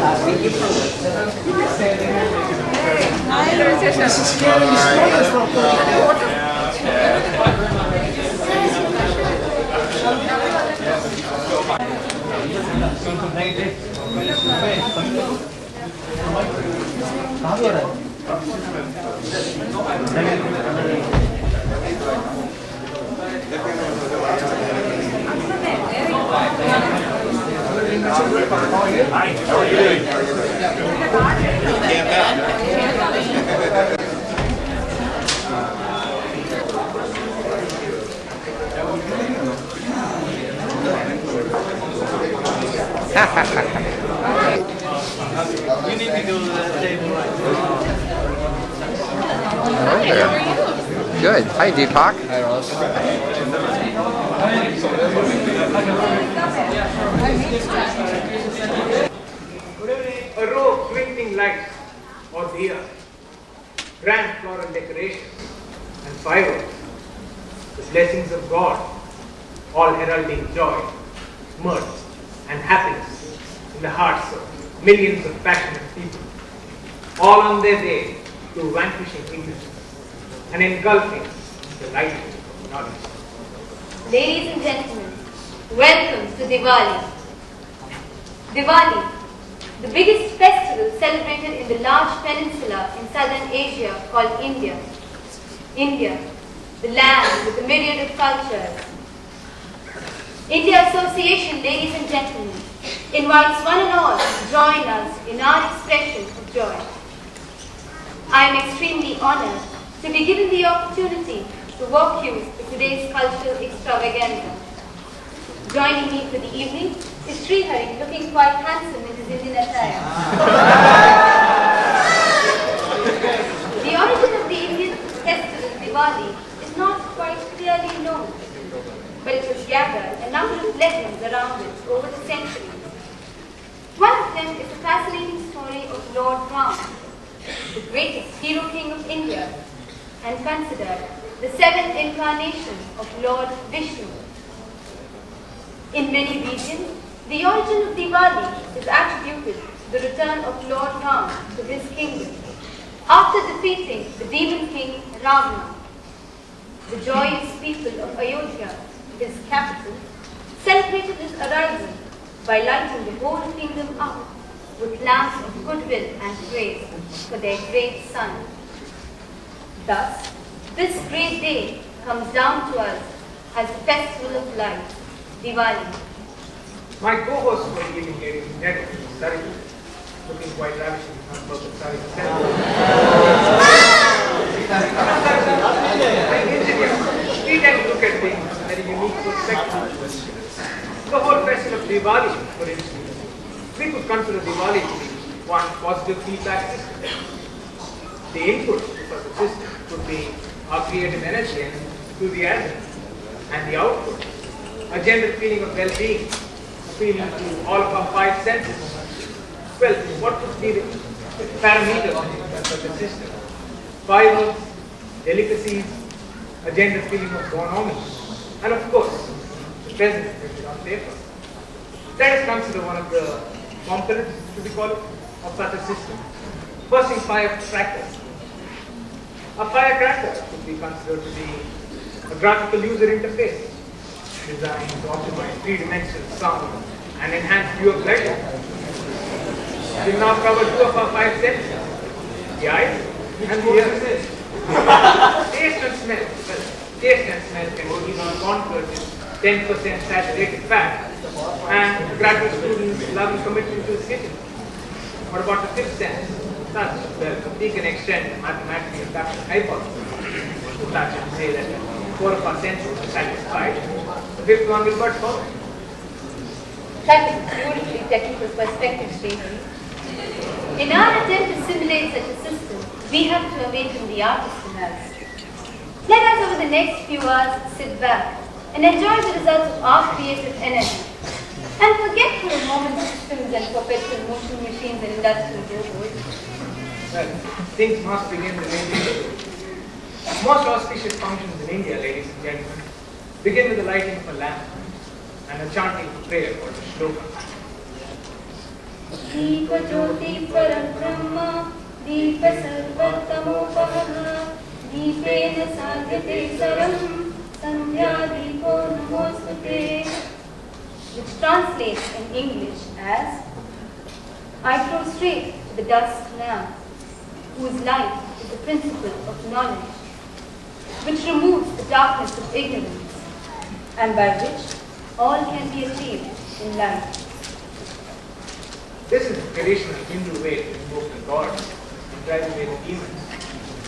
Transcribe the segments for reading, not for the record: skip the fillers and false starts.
You need to go to that table right Hi there. Good. Hi, Deepak. Hi, Ross. A row of twinkling lights or diya, grand floral decorations and fireworks, the blessings of God, all heralding joy, mirth and happiness in the hearts of millions of passionate people, all on their way to vanquishing ignorance and engulfing the light of knowledge. Ladies and gentlemen, welcome to Diwali. Diwali, the biggest festival celebrated in the large peninsula in southern Asia called India. India, the land with a myriad of cultures. India Association, ladies and gentlemen, invites one and all to join us in our expression of joy. I am extremely honored to be given the opportunity to walk you through today's cultural extravaganza. Joining me for the evening is Srihari, looking quite handsome in his Indian attire. The origin of the Indian festival Diwali is not quite clearly known, but it has gathered a number of legends around it over the centuries. One of them is the fascinating story of Lord Ram, the greatest hero king of India, and considered the seventh incarnation of Lord Vishnu. In many regions, the origin of Diwali is attributed to the return of Lord Ram to his kingdom after defeating the demon king Ravana. The joyous people of Ayodhya, his capital, celebrated his arrival by lighting the whole kingdom up with lamps of goodwill and praise for their great son. Thus, this great day comes down to us as the festival of lights, Diwali. My co-host for the evening, ladies and gentlemen, is Sari, looking quite ravishing on purpose. Sari herself. We tend to look at things from a very unique perspective. The whole question of Diwali, for instance, we could consider Diwali to be one positive feedback system. The input to such a system could be our creative energy and enthusiasm, and the output, a general feeling of well-being, appealing to all of our five senses. Well, what would be the parameters of such a system? Fireworks, delicacies, a general feeling of bonhomie, and of course, the presents printed on paper. Let us consider one of the components, to be called, of such a system. First, in firecrackers. A firecracker could be considered to be a graphical user interface designed to optimize three-dimensional sound and enhance viewer pleasure. We've now covered two of our five senses, the eyes and the ears. Taste and smell. Well, taste and smell can be even conquered with 10% saturated fat and graduate students loving commitment to the kitchen. What about the fifth sense? Touch. Well, we can extend mathematically adapted hypothesis to touch and say that four of our senses are satisfied. The fifth one will but follow. That is beautifully technical perspective, Sri. In our attempt to simulate such a system, we have to awaken the artist in us. Let us over the next few hours sit back and enjoy the results of our creative energy and forget for a moment systems and perpetual motion machines and industrial robots. Well, things must begin the way they do. Most auspicious functions in India, ladies and gentlemen, begin with the lighting of a lamp and a chanting of prayer called the shloka. दीप ज्योति परब्रह्म दीप सर्वतमोपहः दीपेन साध्यते सरं संध्या दीपो नमोस्तुते, which translates in English as, I prostrate to the dust now, whose light is the principle of knowledge, which removes the darkness of ignorance, and by which all can be achieved in life. This is the traditional Hindu way to invoke the gods and drive away the demons.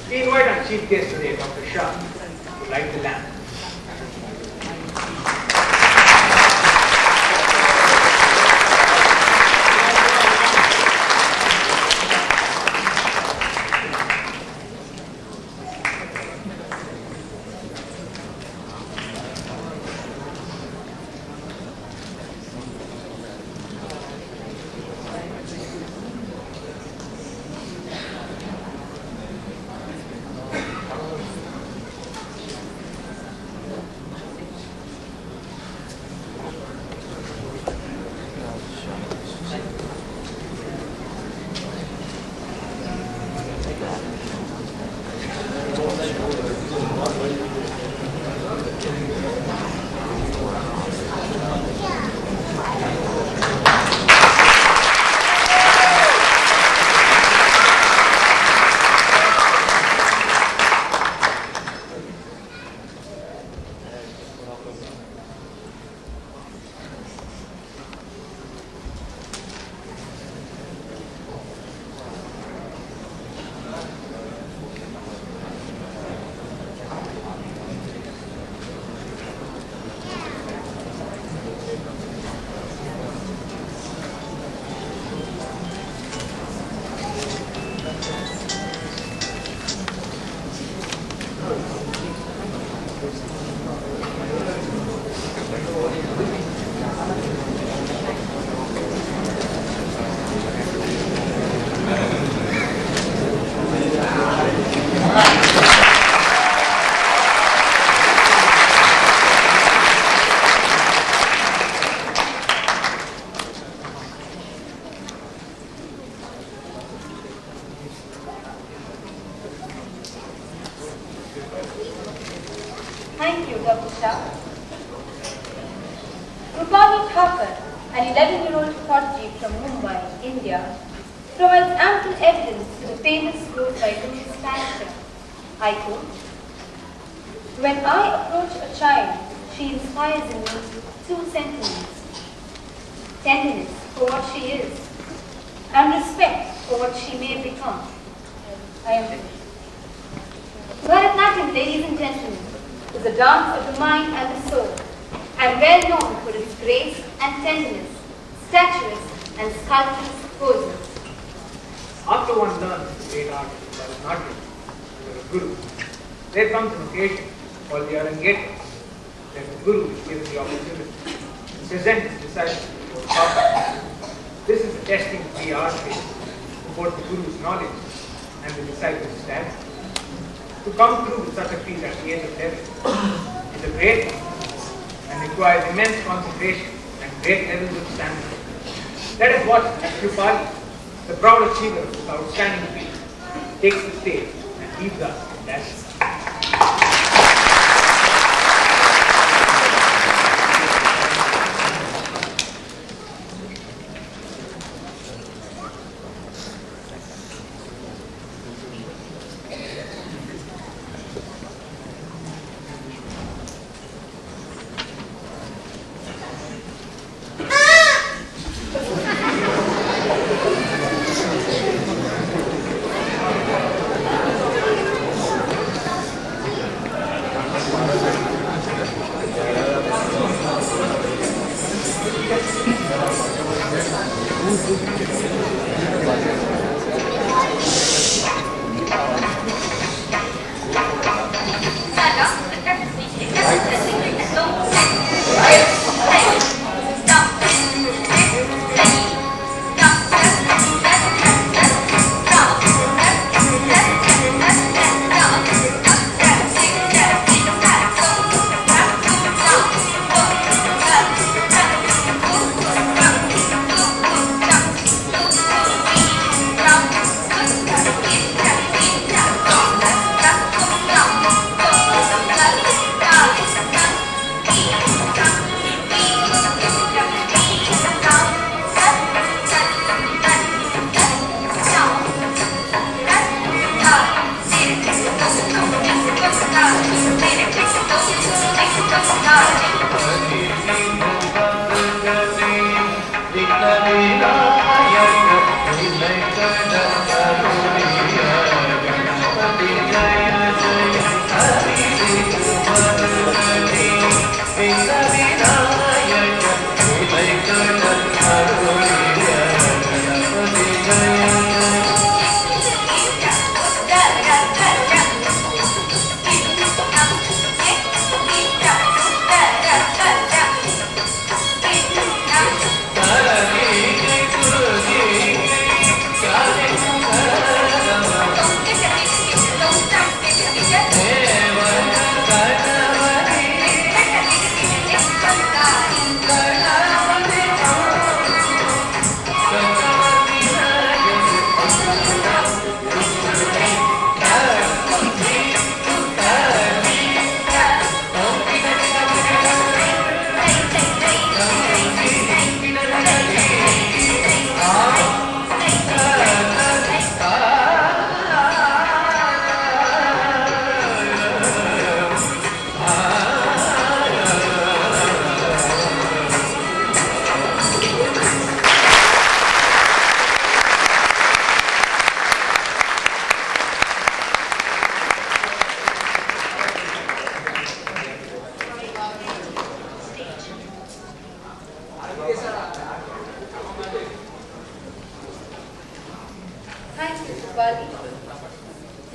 We invite our chief guest today, Dr. Shah, to light the lamp. Thank you, Dr. Shah. Rupali Thakur, an 11-year-old prodigy from Mumbai, India, provides ample evidence to the famous quote by Louis Pasteur. I quote, "When I approach a child, she inspires in me two sentiments: tenderness for what she is, and respect for what she may become." I am finished. Bharatanatyam, ladies and gentlemen, is a dance of the mind and the soul, and well known for its grace and tenderness, statuesque and sculptured poses. After one learns the great art of Bharatanatyam under a guru, there comes an occasion called the Arangeta, where the guru is given the opportunity to present his disciples before the public. This is the testing of the art phase for both the guru's knowledge and the disciples' stature. To come through with such a feat at the age of 11 is a great and requires immense concentration and great levels of stamina. Let us watch as Rupali, the proud achiever of this outstanding feat, takes the stage and leaves us in dancing.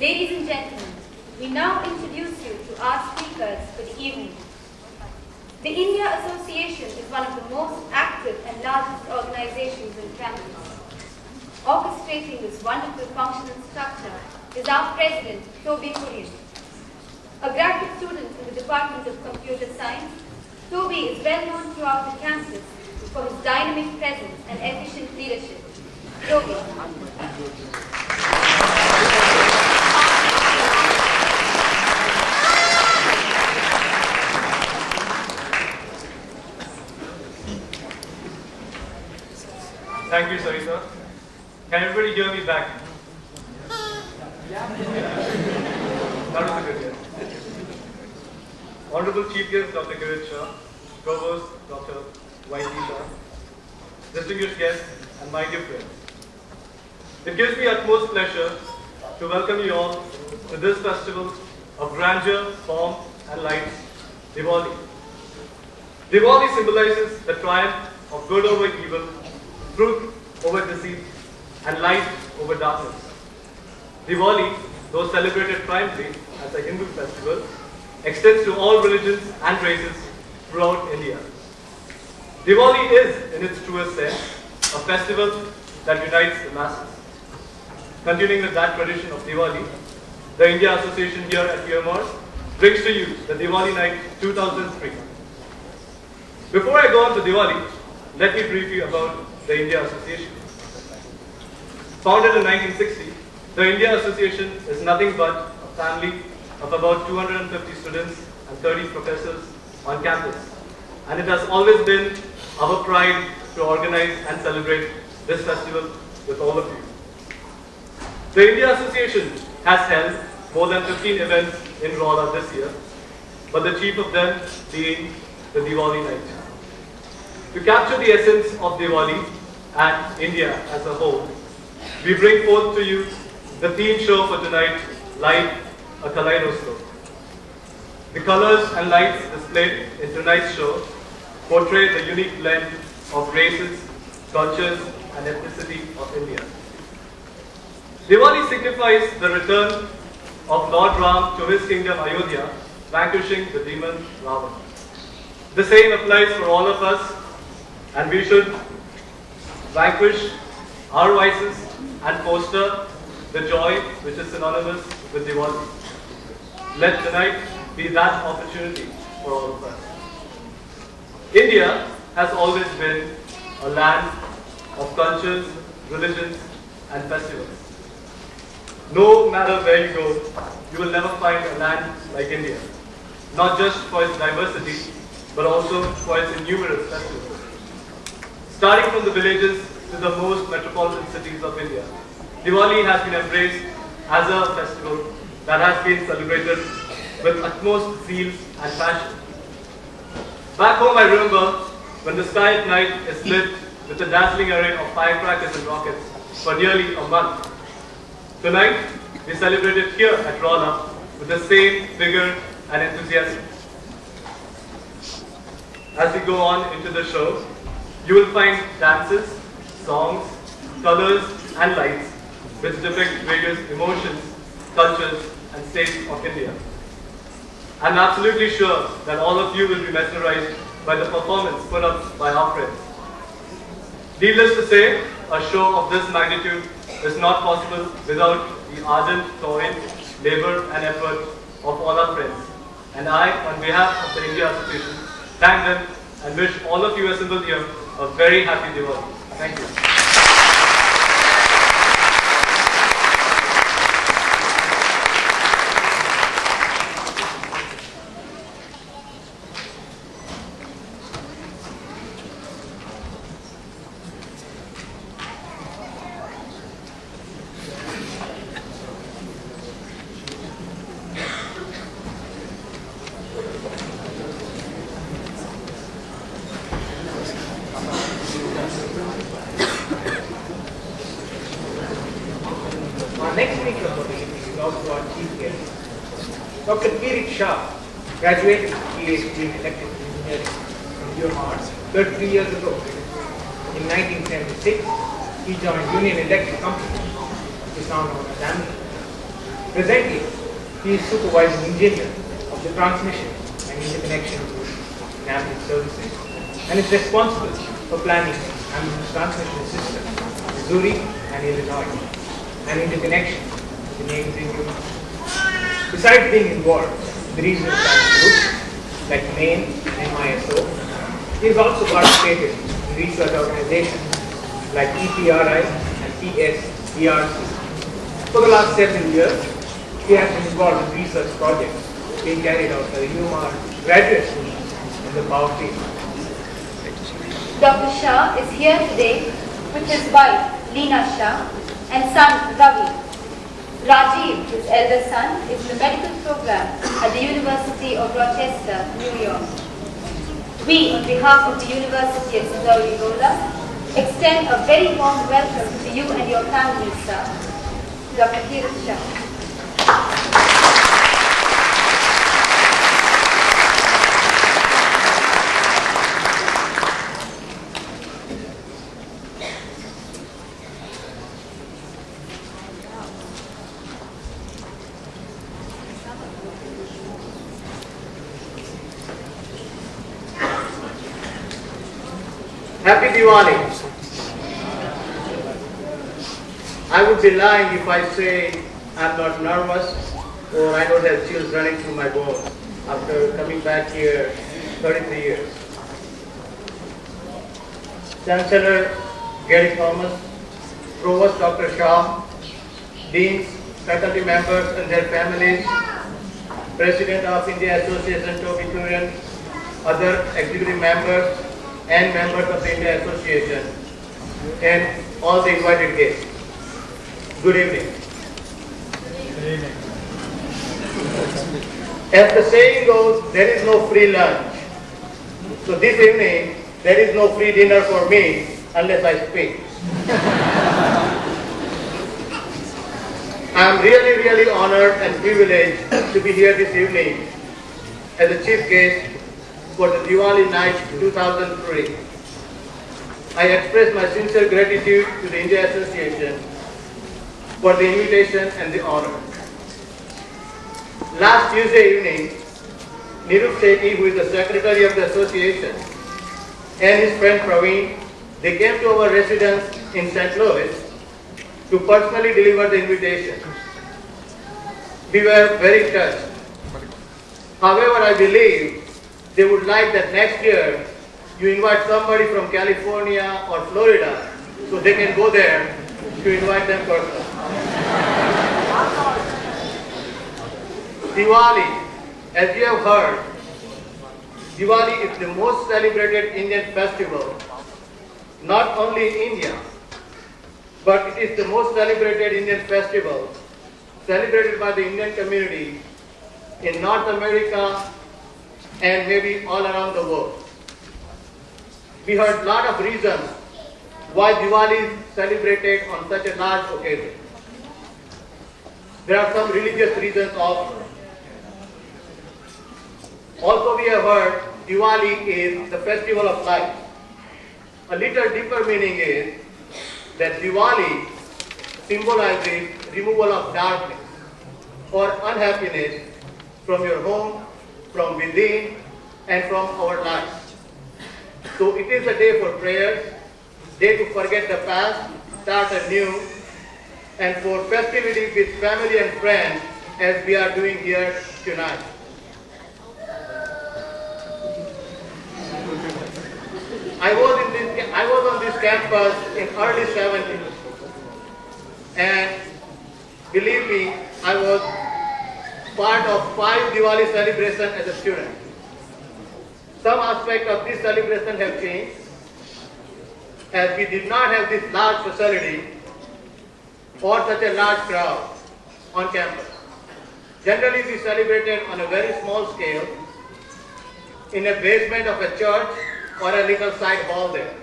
Ladies and gentlemen, we now introduce you to our speakers for the evening. The India Association is one of the most active and largest organizations in campus. Orchestrating this wonderful functional structure is our president, Toby Kurian. A graduate student in the Department of Computer Science, Toby is well known throughout the campus for his dynamic presence and efficient leadership. Toby. Thank you, Sarita. Can everybody hear me back? That was a good year. Honorable Chief Guest Dr. Kirit Shah, Provost Dr. Y.T. Shah, distinguished guests, and my dear friends. It gives me utmost pleasure to welcome you all to this festival of grandeur, form, and lights, Diwali. Diwali symbolizes the triumph of good over evil, truth over deceit, and light over darkness. Diwali, though celebrated primarily as a Hindu festival, extends to all religions and races throughout India. Diwali is, in its truest sense, a festival that unites the masses. Continuing with that tradition of Diwali, the India Association here at UMR brings to you the Diwali Night 2003. Before I go on to Diwali, let me brief you about the India Association. Founded in 1960, the India Association is nothing but a family of about 250 students and 30 professors on campus. And it has always been our pride to organize and celebrate this festival with all of you. The India Association has held more than 15 events in Rolla this year, but the chief of them being the Diwali Night. To capture the essence of Diwali and India as a whole, we bring forth to you the theme show for tonight, Light, a Kaleidoscope. The colors and lights displayed in tonight's show portray the unique blend of races, cultures, and ethnicity of India. Diwali signifies the return of Lord Ram to his kingdom Ayodhya, vanquishing the demon Ravana. The same applies for all of us, and we should vanquish our vices and foster the joy which is synonymous with Diwali. Let tonight be that opportunity for all of us. India has always been a land of cultures, religions, and festivals. No matter where you go, you will never find a land like India, not just for its diversity, but also for its innumerous festivals. Starting from the villages to the most metropolitan cities of India, Diwali has been embraced as a festival that has been celebrated with utmost zeal and passion. Back home, I remember when the sky at night is lit with a dazzling array of firecrackers and rockets for nearly a month. Tonight, we celebrate it here at Rolla with the same vigor and enthusiasm. As we go on into the show, you will find dances, songs, colors, and lights which depict various emotions, cultures, and states of India. I'm absolutely sure that all of you will be mesmerized by the performance put up by our friends. Needless to say, a show of this magnitude is not possible without the ardent toil, labor, and effort of all our friends. And I, on behalf of the India Association, thank them and wish all of you assembled here a very happy Diwali. Thank you. Next speaker for the evening is also our chief guest. Dr. Kirit Shah graduated with PhD in electrical engineering from UMR 33 years ago. In 1976, he joined Union Electric Company, which is now known as AMD. Presently, he is supervising engineer of the transmission and interconnection group in ambulance services and is responsible for planning ambulance transmission system in Missouri and Illinois and interconnection with the neighboring units. Besides being involved in the regional planning groups like Maine and MISO, he has also participated in research organizations like EPRI and PSDRC. For the last several years, he has been involved in research projects being carried out by the UMR graduate students in the power field. Dr. Shah is here today with his wife, Leena Shah, and son, Ravi. Rajiv, his elder son, is in the medical program at the University of Rochester, New York. We, on behalf of the University of Missouri-Rolla, extend a very warm welcome to you and your families, sir. Dr. Kiran Shah. Happy Diwali. I would be lying if I say I'm not nervous or I don't have chills running through my bones after coming back here 33 years. Chancellor Gary Thomas, Provost Dr. Shah, Deans, faculty members and their families, President of India Association Toby Turian, other executive members and members of the India Association, and all the invited guests. Good evening. Good evening. As the saying goes, there is no free lunch. So this evening, there is no free dinner for me unless I speak. I am really, really honored and privileged to be here this evening as a chief guest for the Diwali Night 2003. I express my sincere gratitude to the India Association for the invitation and the honor. Last Tuesday evening, Nirup Sethi, who is the secretary of the association, and his friend Praveen, they came to our residence in St. Louis to personally deliver the invitation. We were very touched. However, I believe they would like that next year you invite somebody from California or Florida so they can go there to invite them personally. Diwali, as you have heard, Diwali is the most celebrated Indian festival, not only in India, but it is the most celebrated Indian festival celebrated by the Indian community in North America and maybe all around the world. We heard a lot of reasons why Diwali is celebrated on such a large occasion. There are some religious reasons also. Also we have heard Diwali is the festival of light. A little deeper meaning is that Diwali symbolizes removal of darkness or unhappiness from your home, from within, and from our lives. So it is a day for prayers, day to forget the past, start anew, and for festivity with family and friends as we are doing here tonight. I was on this campus in early 70s, and believe me, I was part of 5 Diwali celebrations as a student. Some aspects of this celebration have changed, as we did not have this large facility or such a large crowd on campus. Generally, we celebrated on a very small scale in a basement of a church or a little side hall there.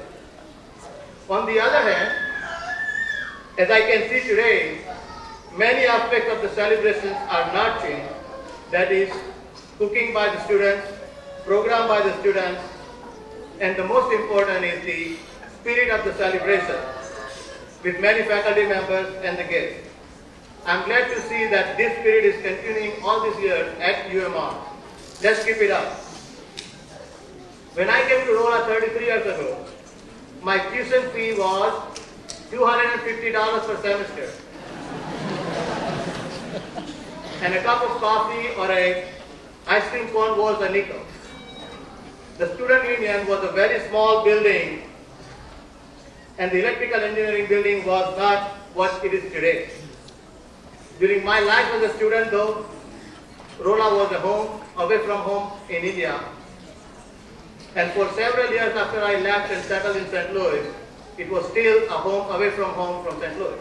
On the other hand, as I can see today, many aspects of the celebrations are not changed. That is, cooking by the students, program by the students, and the most important is the spirit of the celebration with many faculty members and the guests. I'm glad to see that this spirit is continuing all these years at UMR. Let's keep it up. When I came to Rolla 33 years ago, my tuition fee was $250 per semester. And a cup of coffee or a ice cream cone was a nickel. The student union was a very small building, and the electrical engineering building was not what it is today. During my life as a student though, Rolla was a home, away from home in India. And for several years after I left and settled in St. Louis, it was still a home away from home from St. Louis.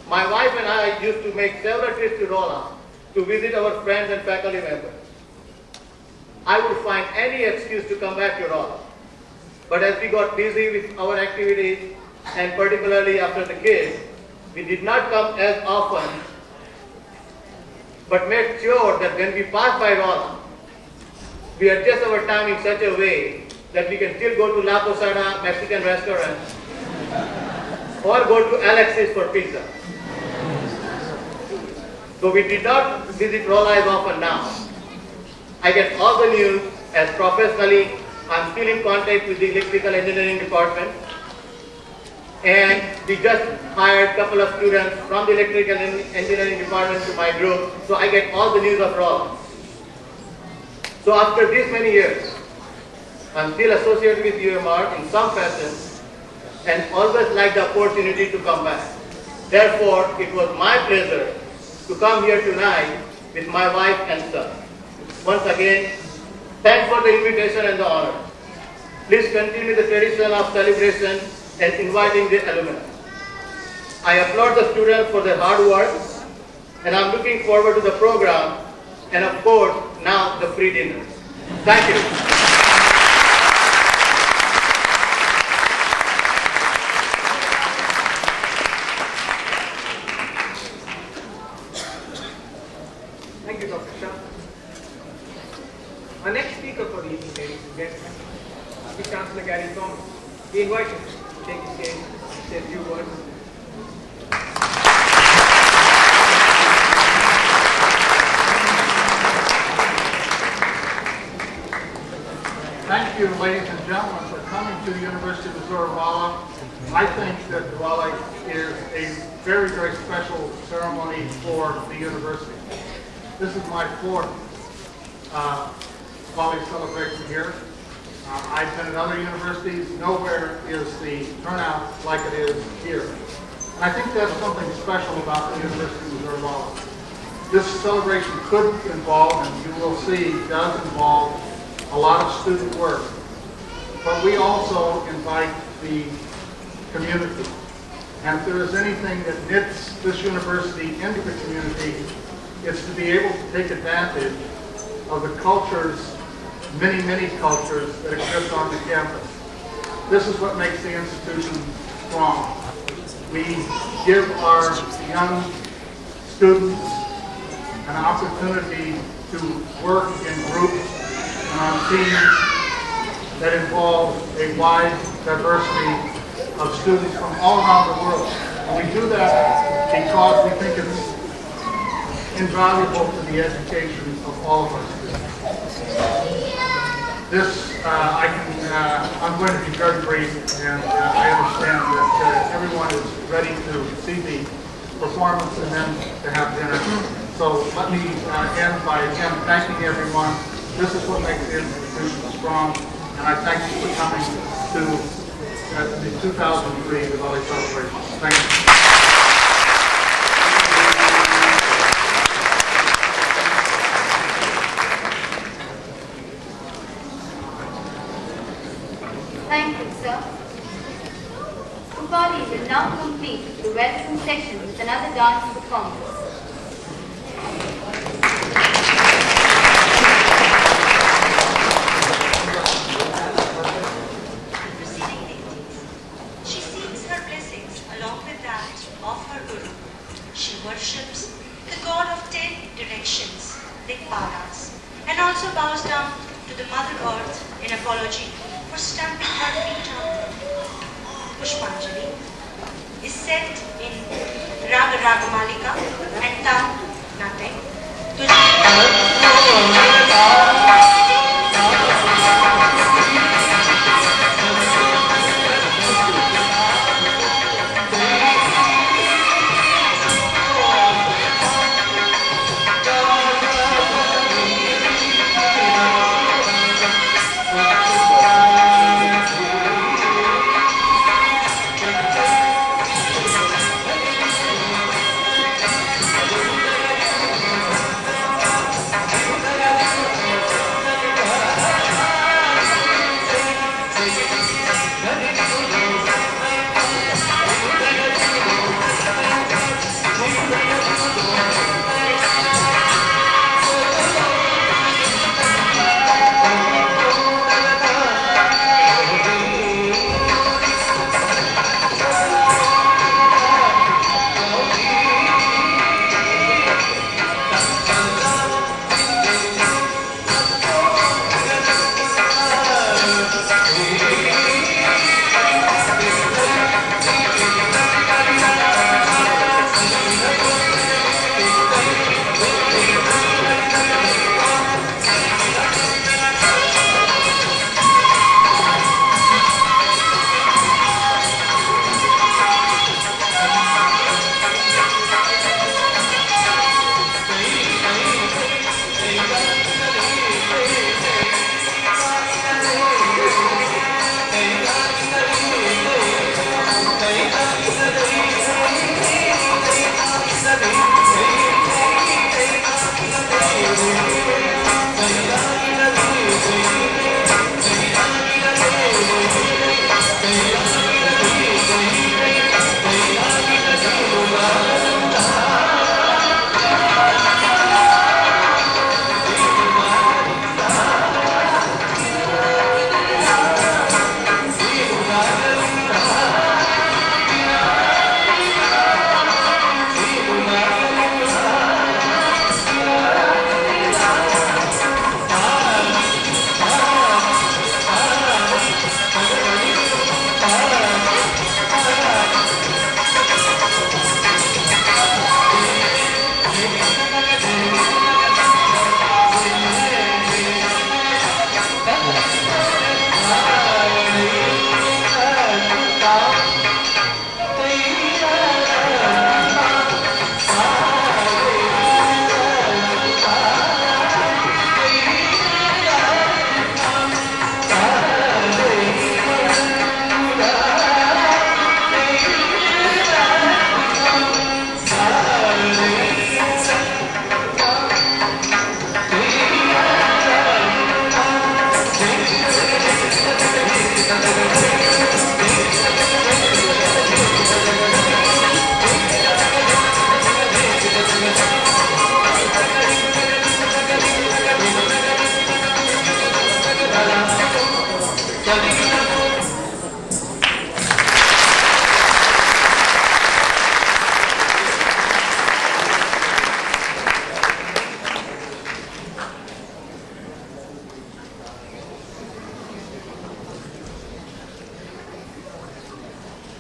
My wife and I used to make several trips to Rolla to visit our friends and faculty members. I would find any excuse to come back to Rolla. But as we got busy with our activities, and particularly after the kids, we did not come as often, but made sure that when we pass by Rolla, we adjust our time in such a way that we can still go to La Posada Mexican restaurant or go to Alexis for pizza. So we did not visit Rolla as often now. I get all the news as professionally. I'm still in contact with the electrical engineering department, and we just hired a couple of students from the electrical engineering department to my group, so I get all the news of Rolla. So after these many years, I'm still associated with UMR in some fashion and always like the opportunity to come back. Therefore, it was my pleasure to come here tonight with my wife and son. Once again, thanks for the invitation and the honor. Please continue the tradition of celebration and inviting the alumni. I applaud the students for their hard work, and I'm looking forward to the program and of course now the free dinner. Thank you. Thank you, Dr. Shah. Our next speaker for the evening, ladies and gentlemen, is Chancellor Gary Thomas. We invite him to take the stage and say a few words. Thank you, ladies and gentlemen, for coming to the University of Missouri-Rolla. I think that Diwali is a very, very special ceremony for the university. This is my fourth Diwali celebration here. I've been at other universities. Nowhere is the turnout like it is here. And I think that's something special about the University of Missouri-Rolla. This celebration could involve, and you will see, does involve a lot of student work. But we also invite the community. And if there is anything that knits this university into the community, it's to be able to take advantage of the cultures, many, many cultures that exist on the campus. This is what makes the institution strong. We give our young students an opportunity to work in groups and on teams that involve a wide diversity of students from all around the world. And we do that because we think it's invaluable to the education of all of our students. I'm going to be very brief, and I understand that everyone is ready to see the performance and then to have dinner. So let me end by again thanking everyone. This is what makes the institution strong, and I thank you for coming to the 2003 Diwali celebration. Thank you. Thank you, sir. Diwali will now complete the welcome session with another dance performance. She seeks her blessings along with that of her Guru. She worships the god of 10 directions, Dikpalas, and also bows down to the Mother Earth in apology for stamping her feet on her. Pushpanjali is set in Raga Raga Malika, and Tam, nothing.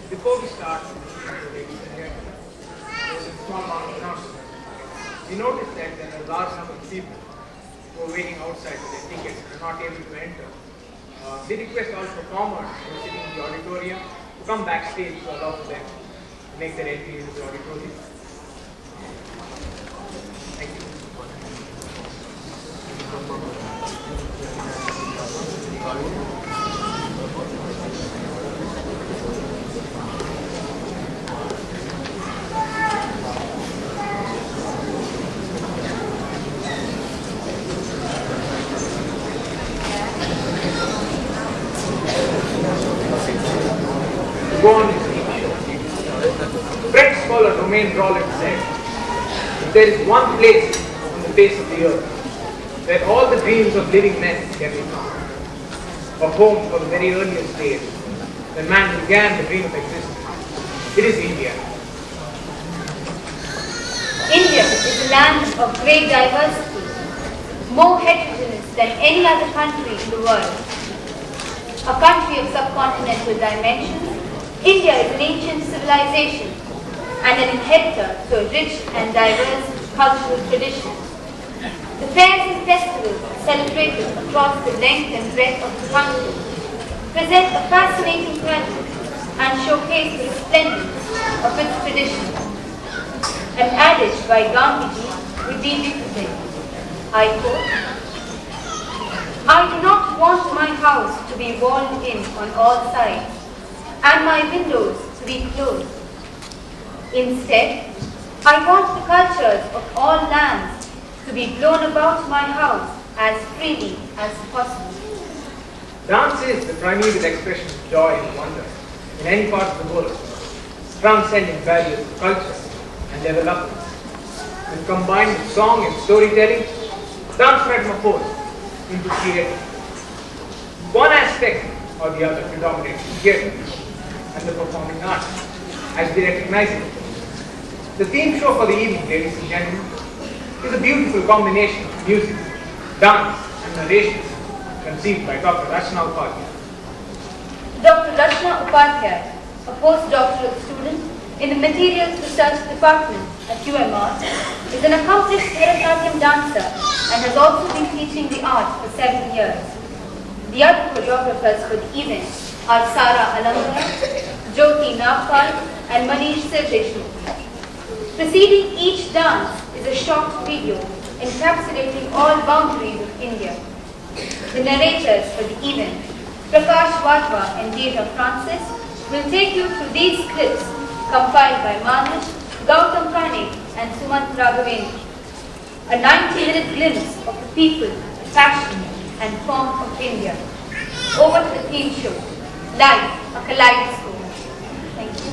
Before we start, ladies and gentlemen, there's a small amount of announcement. We noticed that there are a large number of people who are waiting outside for their tickets and are not able to enter. We request all performers who are sitting in the auditorium to come backstage to allow for them to make their entry into the auditorium. Thank you. Go on his speech. French scholar Romain Rolland said, if there is one place on the face of the earth where all the dreams of living men can be found, a home from the very earliest days when man began the dream of existence, it is India. India is a land of great diversity, more heterogeneous than any other country in the world. A country of subcontinental dimensions, India is an ancient civilization and an inheritor to a rich and diverse cultural tradition. The fairs and festivals celebrated across the length and breadth of the country present a fascinating pageant and showcase the resplendence of its tradition. An adage by Gandhiji would be represented. I quote, "I do not want my house to be walled in on all sides and my windows to be closed. Instead, I want the cultures of all lands to be blown about my house as freely as possible." Dance is the primeval expression of joy and wonder in any part of the world, transcending barriers of culture and development. When combined with song and storytelling, dance metamorphoses into creativity. One aspect or the other predominates in theatre and the performing arts, as we recognize it. The theme show for the evening, ladies and gentlemen, is a beautiful combination of music, dance, and narration conceived by Dr. Rachna Upadhyay. Dr. Rachna Upadhyay, a postdoctoral student in the Materials Research Department at UMR, is an accomplished Bharatanatyam dancer and has also been teaching the art for 7 years. The other choreographers for the event are Sara Alangara, Jyoti Nagpal, and Manish Sirdeshmukh. Preceding each dance is a short video encapsulating all boundaries of India. The narrators for the event, Prakash Wadhwa and Deja Francis, will take you through these clips compiled by Manoj, Gautam Kane, and Sumant Raghavendra. A 90-minute glimpse of the people, passion, and form of India. Over to the theme show, Live, a Kaleidoscope. Thank you.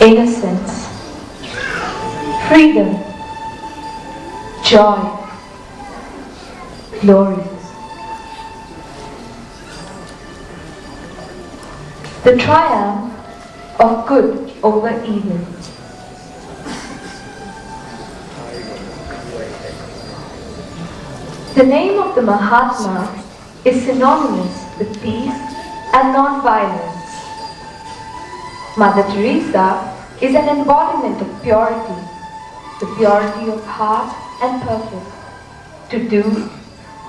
Innocence, freedom, joy, glorious. The triumph of good over evil. The name of the Mahatma is synonymous with peace and non-violence. Mother Teresa is an embodiment of purity, the purity of heart and purpose, to do,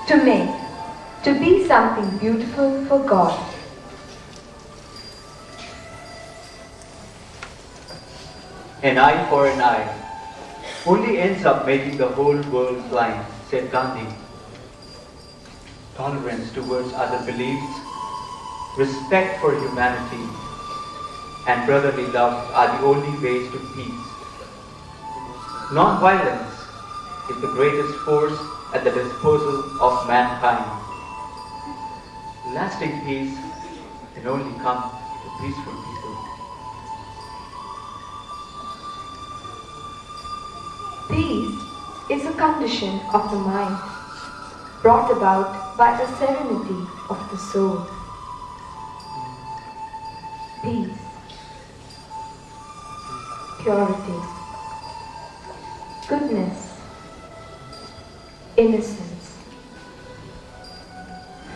to make, to be something beautiful for God. An eye for an eye only ends up making the whole world blind, said Gandhi. Tolerance towards other beliefs, respect for humanity, and brotherly love are the only ways to peace. Non-violence is the greatest force at the disposal of mankind. Lasting peace can only come to peaceful people. Peace is a condition of the mind, brought about by the serenity of the soul. Peace, purity, goodness, innocence,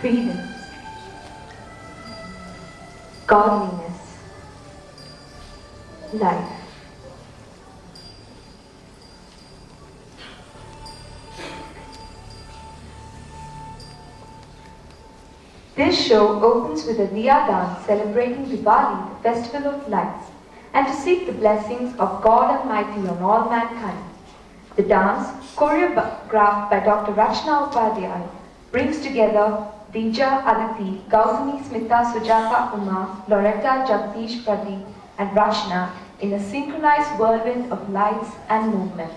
freedom, godliness, life. This show opens with a Diya dance celebrating Diwali, the festival of lights, and to seek the blessings of God Almighty on all mankind. The dance, choreographed by Dr. Rachna Upadhyay, brings together Dija, Aditi, Gautami, Smita, Sujata, Uma, Loretta, Jagdish, Pradeep, and Rachna in a synchronized whirlwind of lights and movement.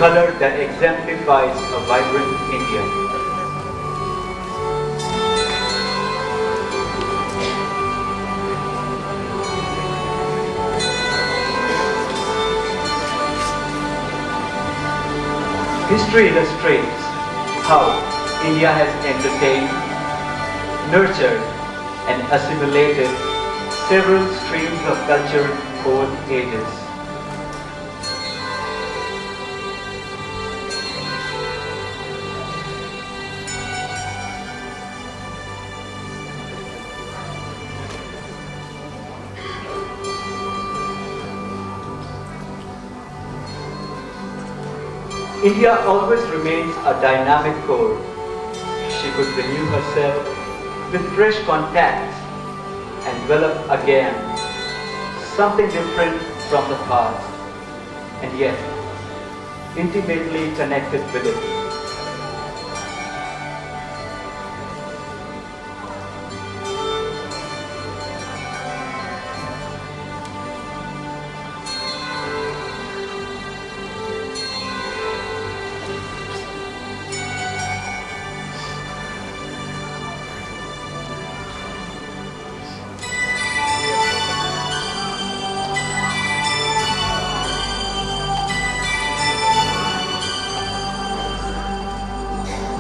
color that exemplifies a vibrant India. History illustrates how India has entertained, nurtured, and assimilated several streams of culture over the ages. India always remains a dynamic core. She could renew herself with fresh contacts and develop again something different from the past, and yet intimately connected with it.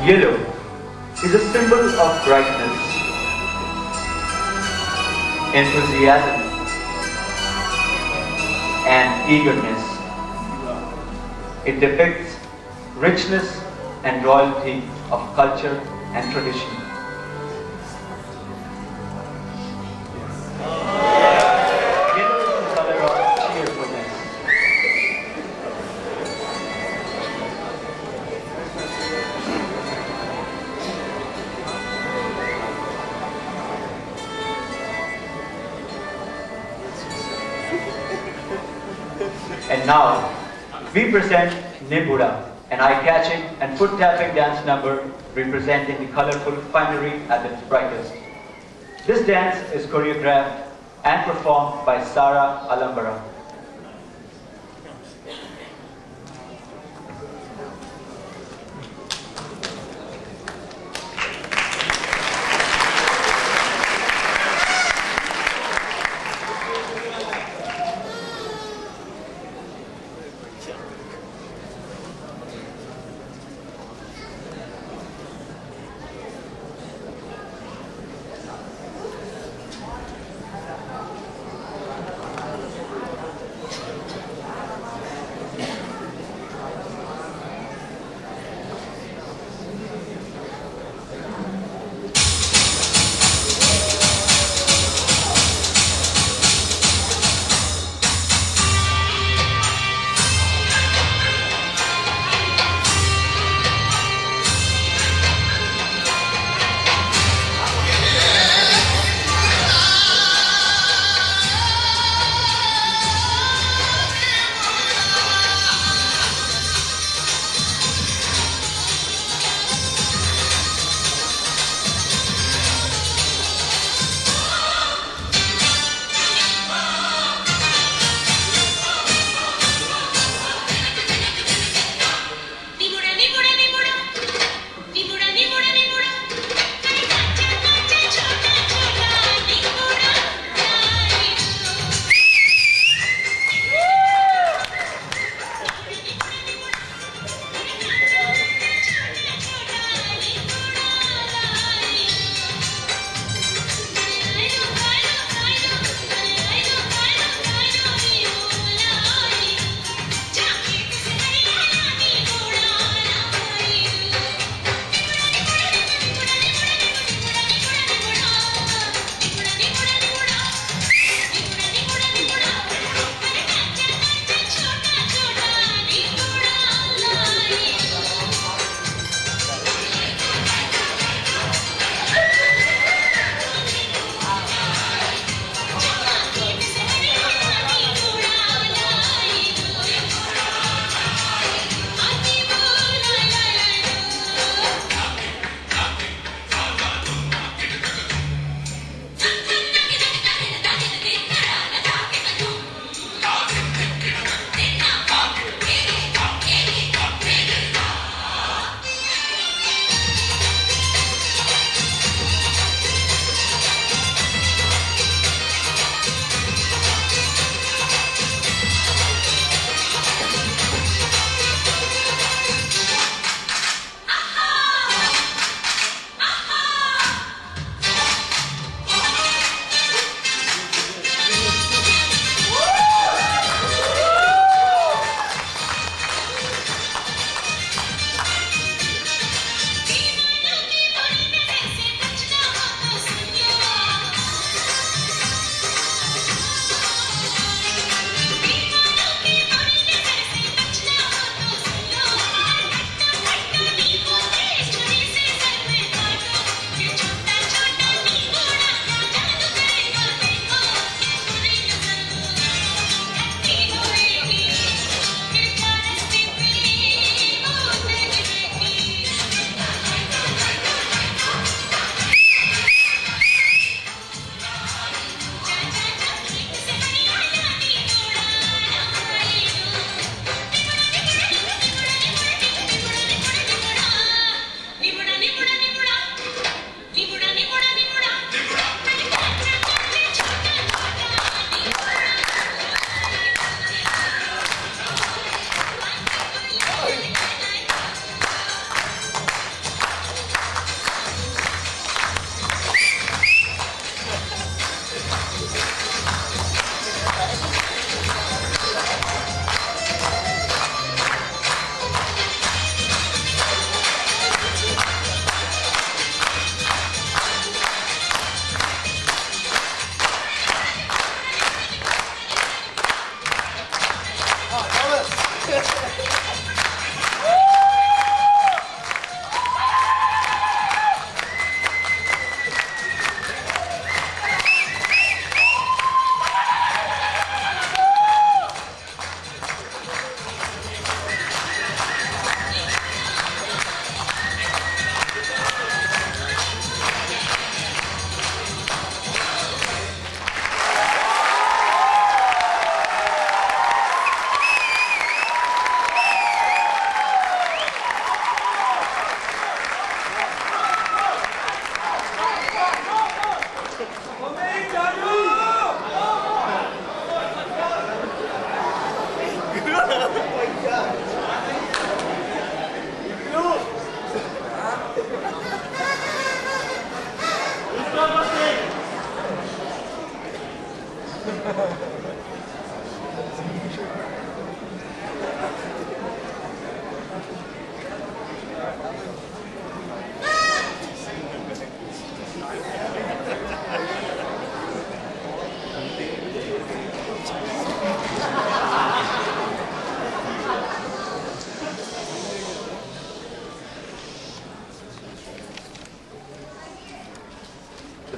Yellow is a symbol of brightness, enthusiasm, and eagerness. It depicts richness and royalty of culture and tradition. Yellow is the color of cheerfulness. And now, we present Nibura, an eye-catching and foot-tapping dance number representing the colorful finery at its brightest. This dance is choreographed and performed by Sara Alambara.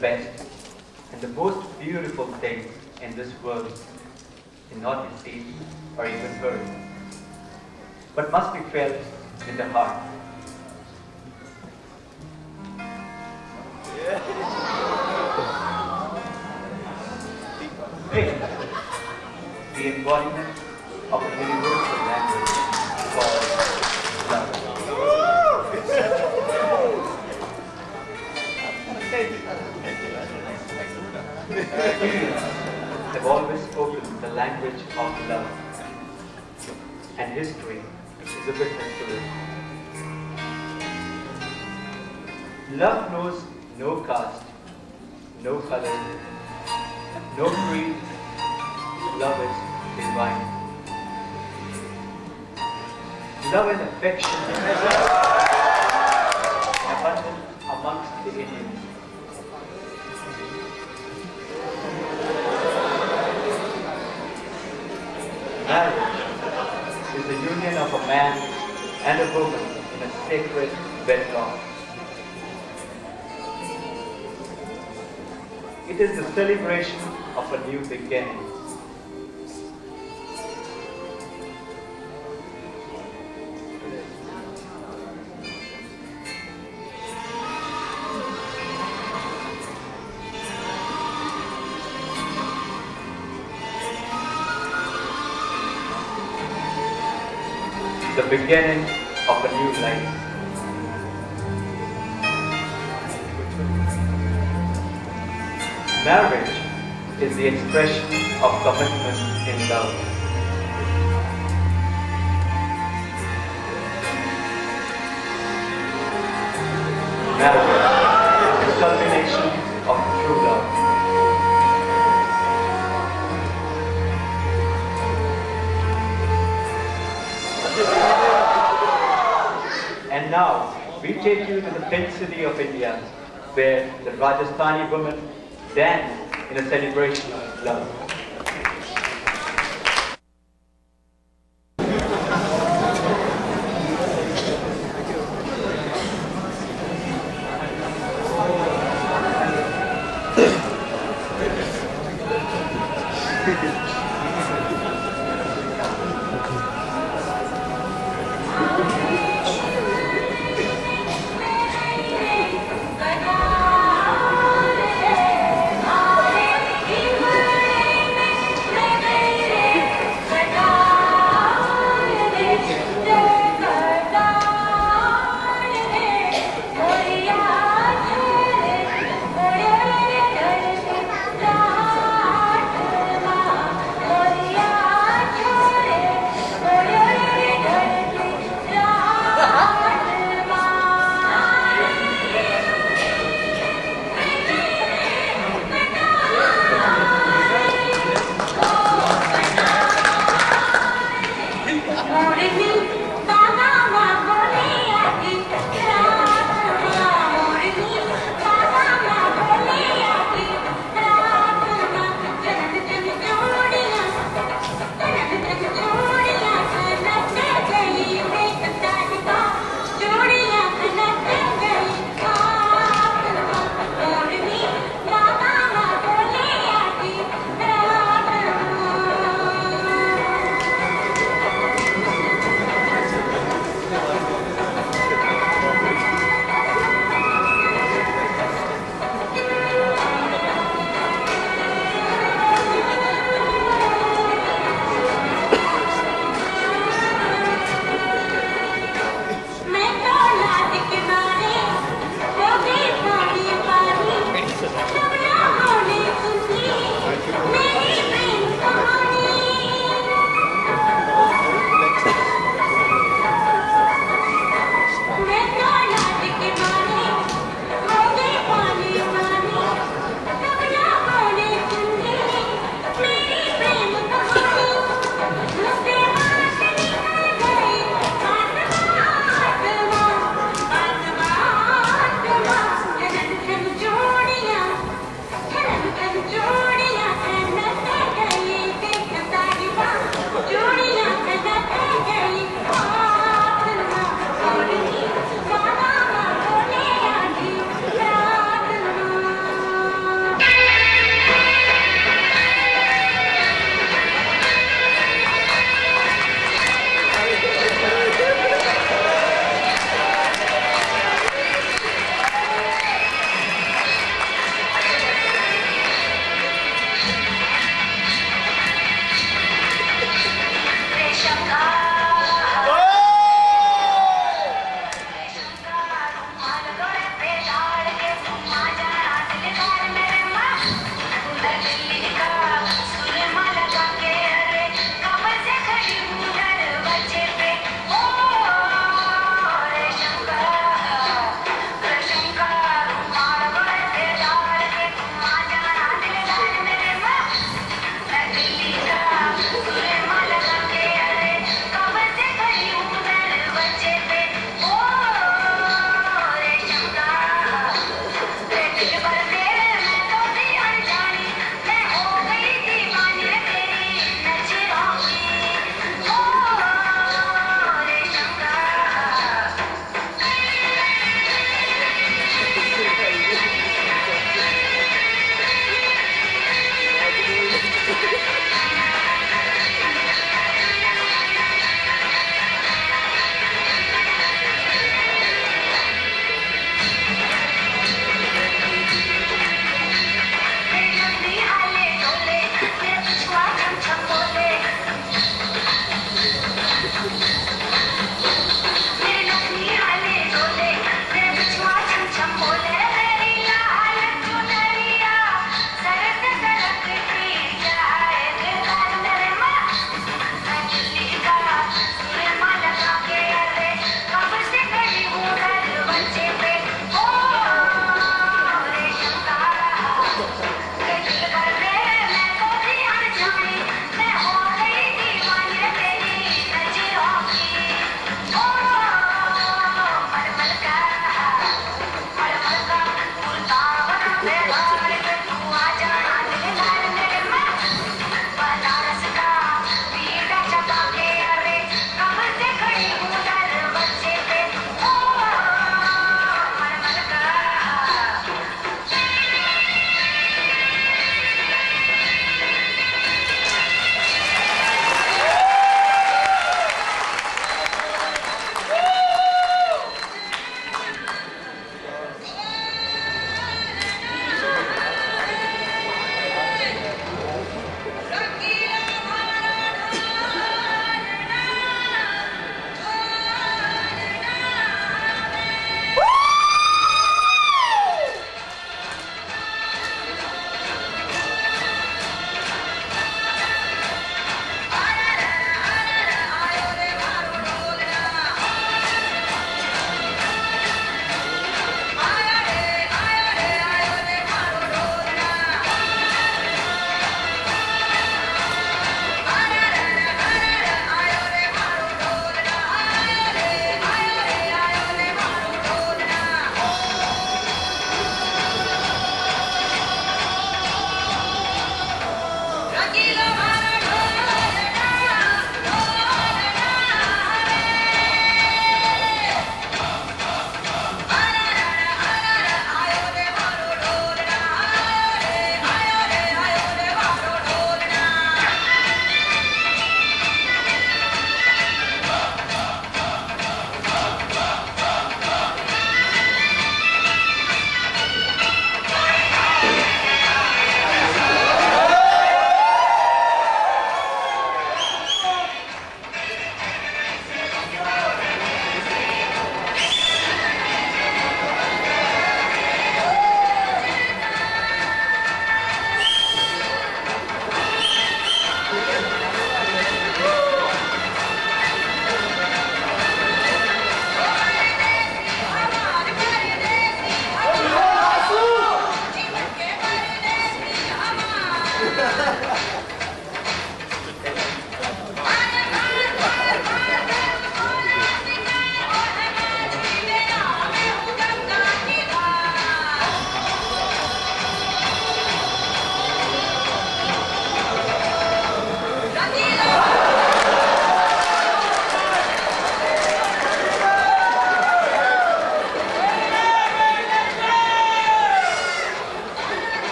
best and the most beautiful thing in this world cannot be seen or even heard, but must be felt in the heart. Pick the embodiment of a universal language called love. Humans have always spoken the language of love, and history is a witness to it. Love knows no caste, no color, no creed. Love is divine. Love and affection abundant amongst the Indians. Marriage is the union of a man and a woman in a sacred wedlock. It is the celebration of a new beginning. The beginning of a new life. Marriage is the expression of commitment in love. Marriage is the culmination of true love. And now, we take you to the pink city of India, where the Rajasthani women dance in a celebration of love.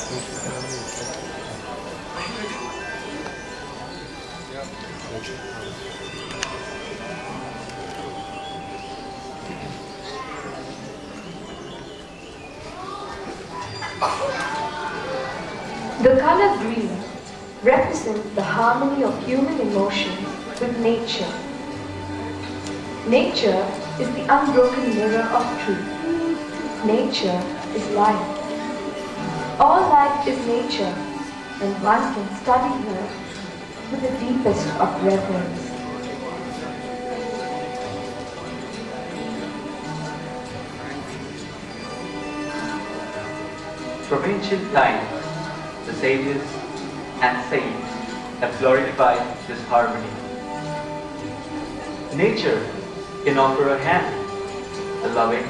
The color green represents the harmony of human emotions with nature. Nature is the unbroken mirror of truth. Nature is life. All life is nature, and one can study her with the deepest of reverence. From ancient times, the sages and saints have glorified this harmony. Nature can offer a hand, a loving,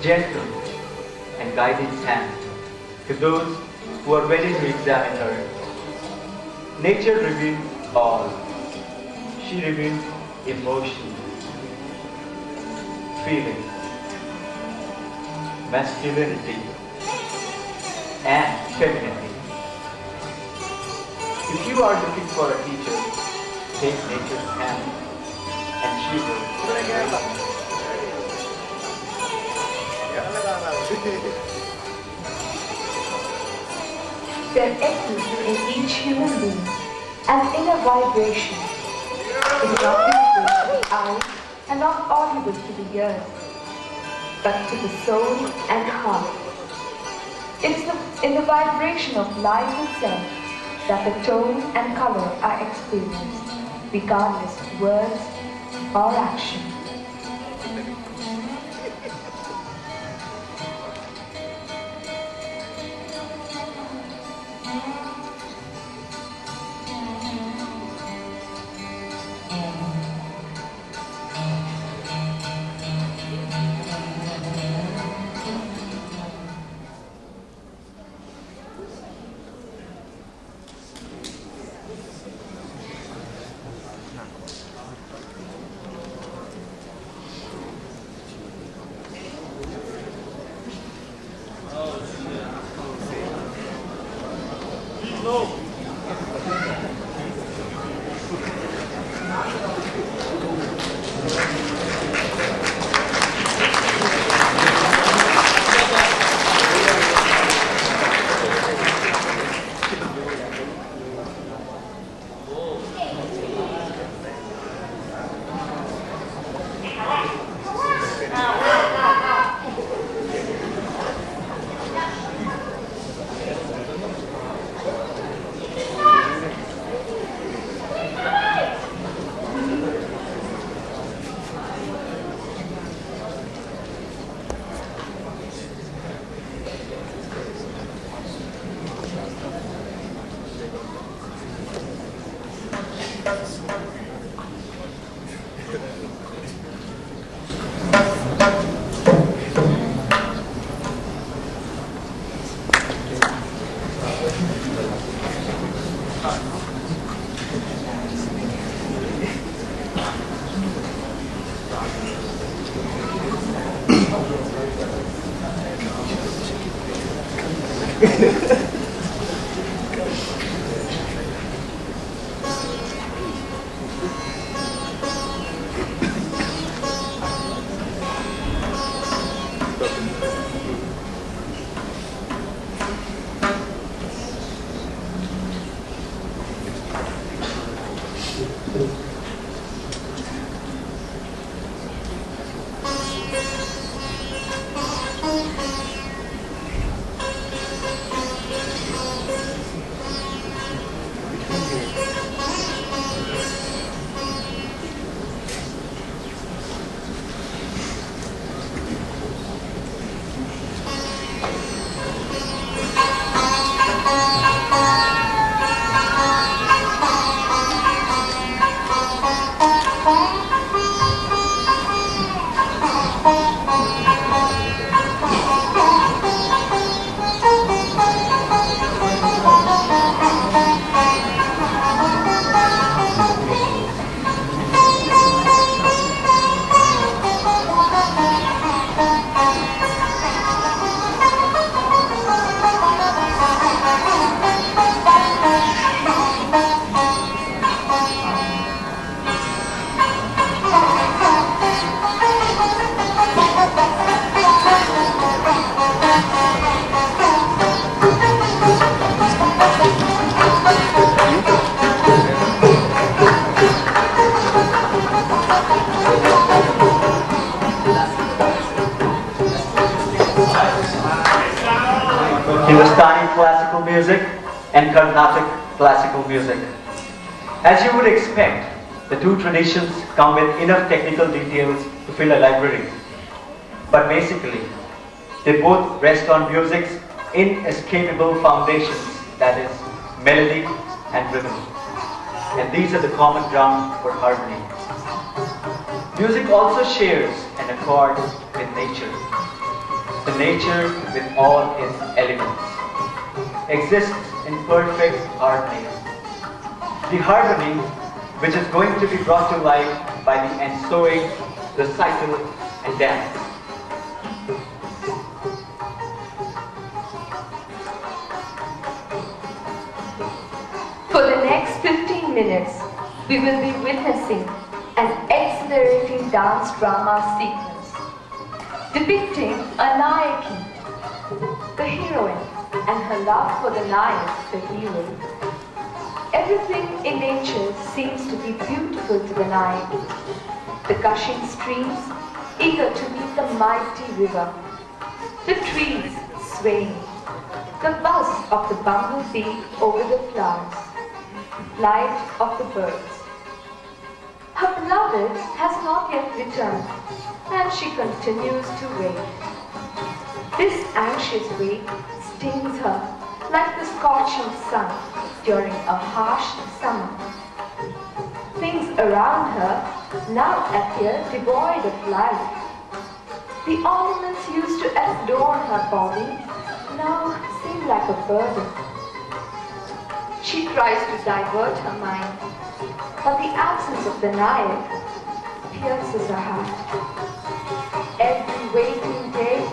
gentle, and guiding hand to those who are ready to examine her. Nature reveals all. She reveals emotions, feelings, masculinity, and femininity. If you are looking for a teacher, take nature's hand and she will guide you. There exists in each human being an inner vibration. It is not visible to the eye and not audible to the ears, but to the soul and heart. It is in the vibration of life itself that the tone and color are experienced, regardless of words or action. Hindustani classical music, and Carnatic classical music. As you would expect, the two traditions come with enough technical details to fill a library. But basically, they both rest on music's inescapable foundations, that is, melody and rhythm. And these are the common ground for harmony. Music also shares an accord with nature. The nature, with all its elements, exists in perfect harmony. The harmony which is going to be brought to life by the ensuing recital and dance. For the next 15 minutes, we will be witnessing an exhilarating dance drama sequence depicting a Nayaki, the heroine, and her love for the Nayak, the hero. Everything in nature seems to be beautiful to the Nayaki. The gushing streams, eager to meet the mighty river. The trees swaying. The buzz of the bumblebee over the flowers. Flight of the birds. Her beloved has not yet returned, and she continues to wait. This anxious wait stings her like the scorching sun during a harsh summer. Things around her now appear devoid of life. The ornaments used to adorn her body now seem like a burden. She tries to divert her mind, but the absence of the Nayak pierces her heart. Every waking day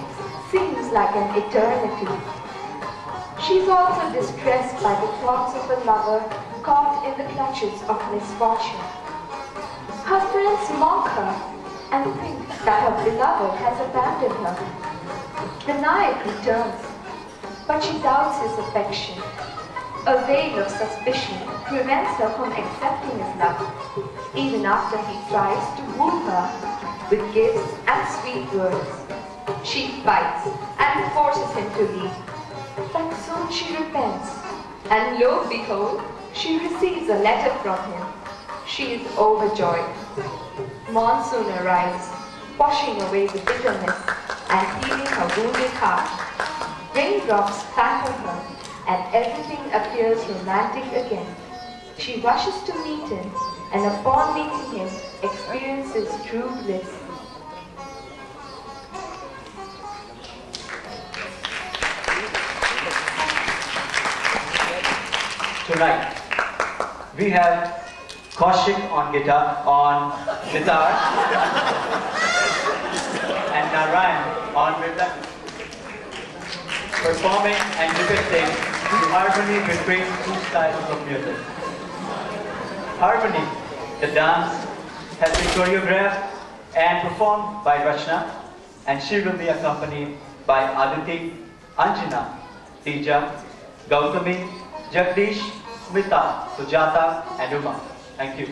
seems like an eternity. She is also distressed by the thoughts of a lover caught in the clutches of misfortune. Her friends mock her and think that her beloved has abandoned her. The Nayak returns, but she doubts his affection. A veil of suspicion prevents her from accepting his love, even after he tries to woo her with gifts and sweet words. She fights and forces him to leave, but soon she repents, and lo and behold, she receives a letter from him. She is overjoyed. Monsoon arrives, washing away the bitterness and healing her wounded heart. Raindrops pamper her, and everything appears romantic again. She rushes to meet him, and upon meeting him, experiences true bliss. Tonight, we have Kaushik on guitar, and Narayan on rhythm, performing and depicting the harmony between two styles of music. Harmony, the dance, has been choreographed and performed by Rachna, and she will be accompanied by Aditi, Anjana, Tija, Gautami, Jagdish, Smita, Sujata, and Uma. Thank you.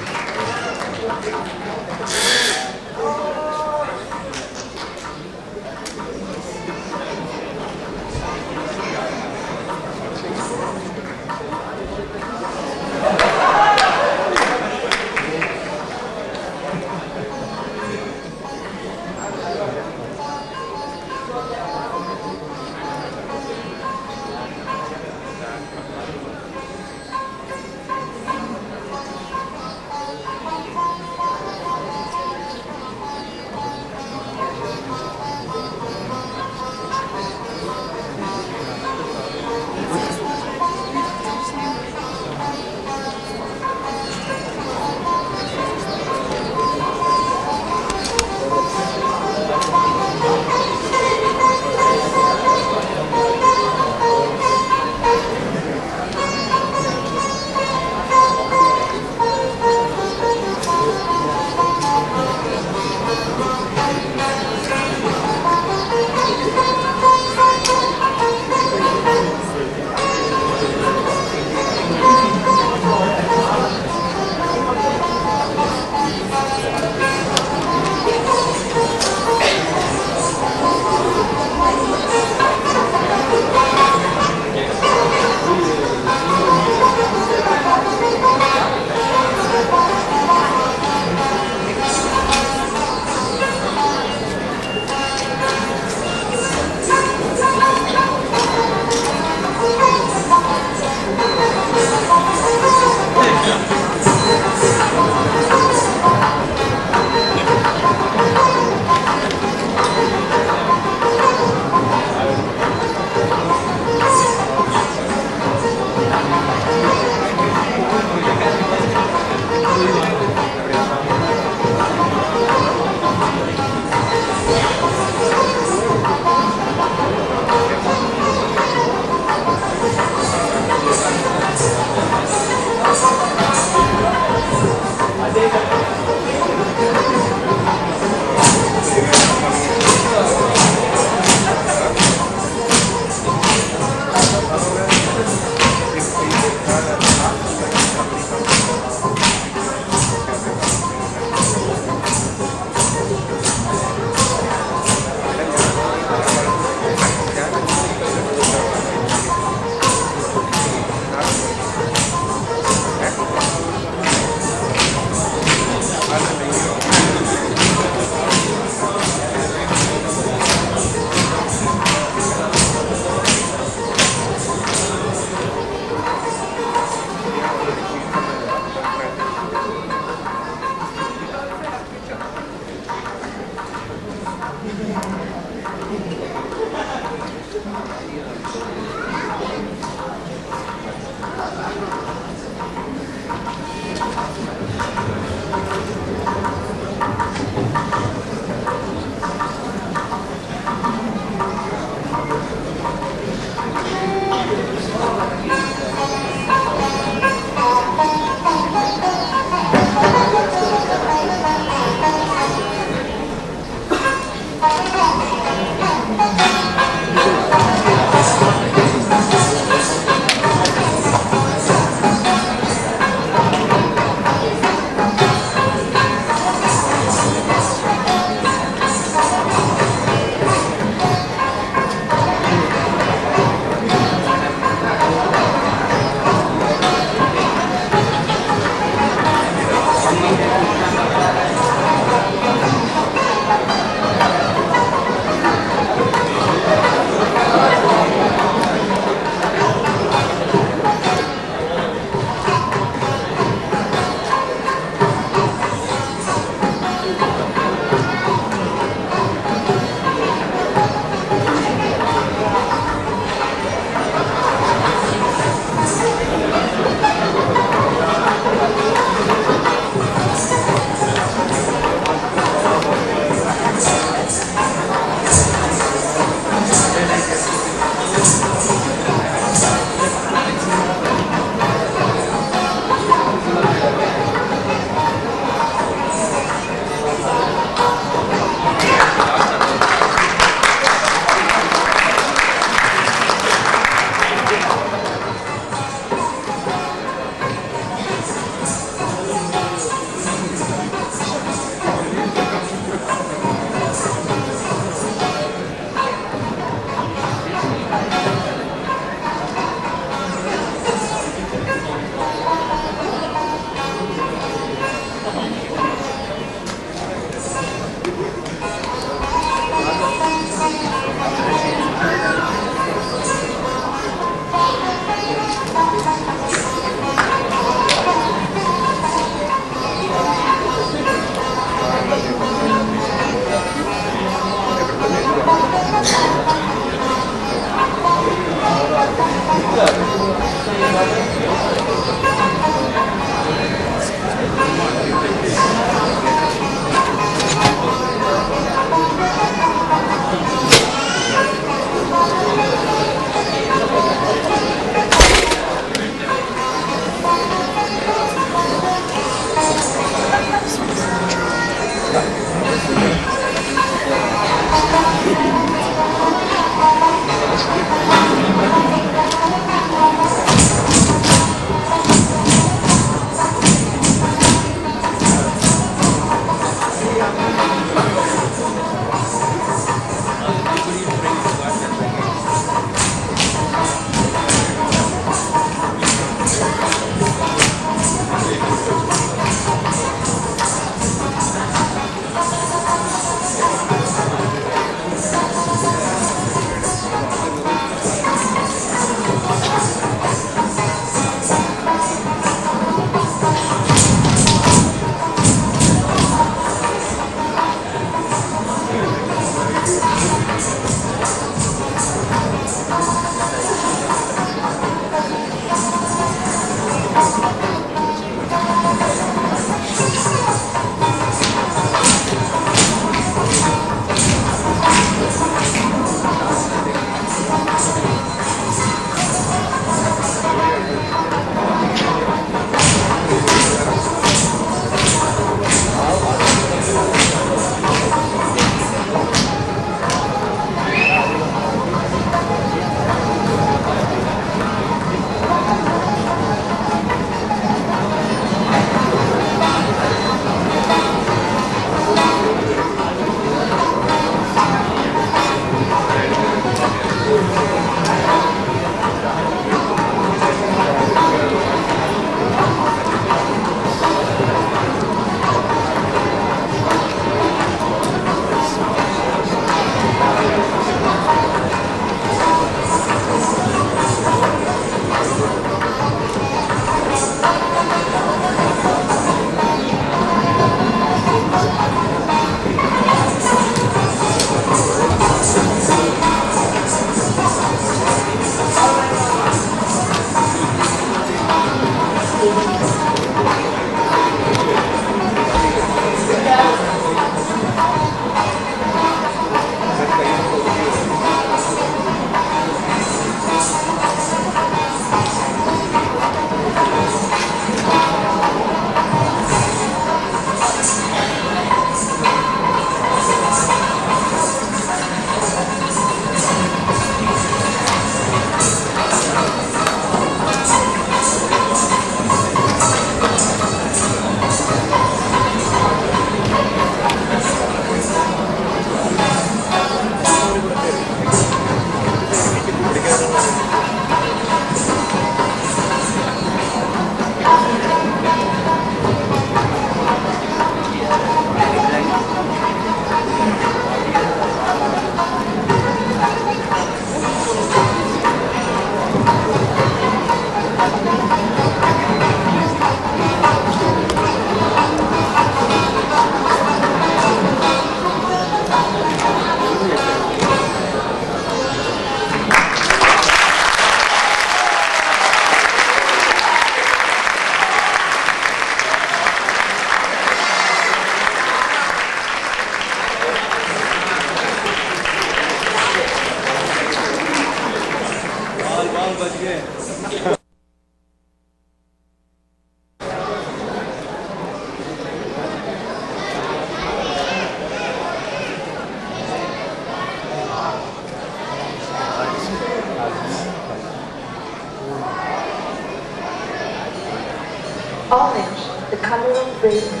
Orange, the color of bravery.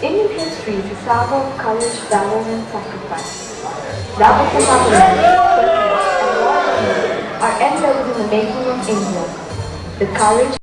Indian history is a saga of courage, valor, and sacrifice. Love of the motherland, purpose, and loyalty are embedded in the making of India. The courage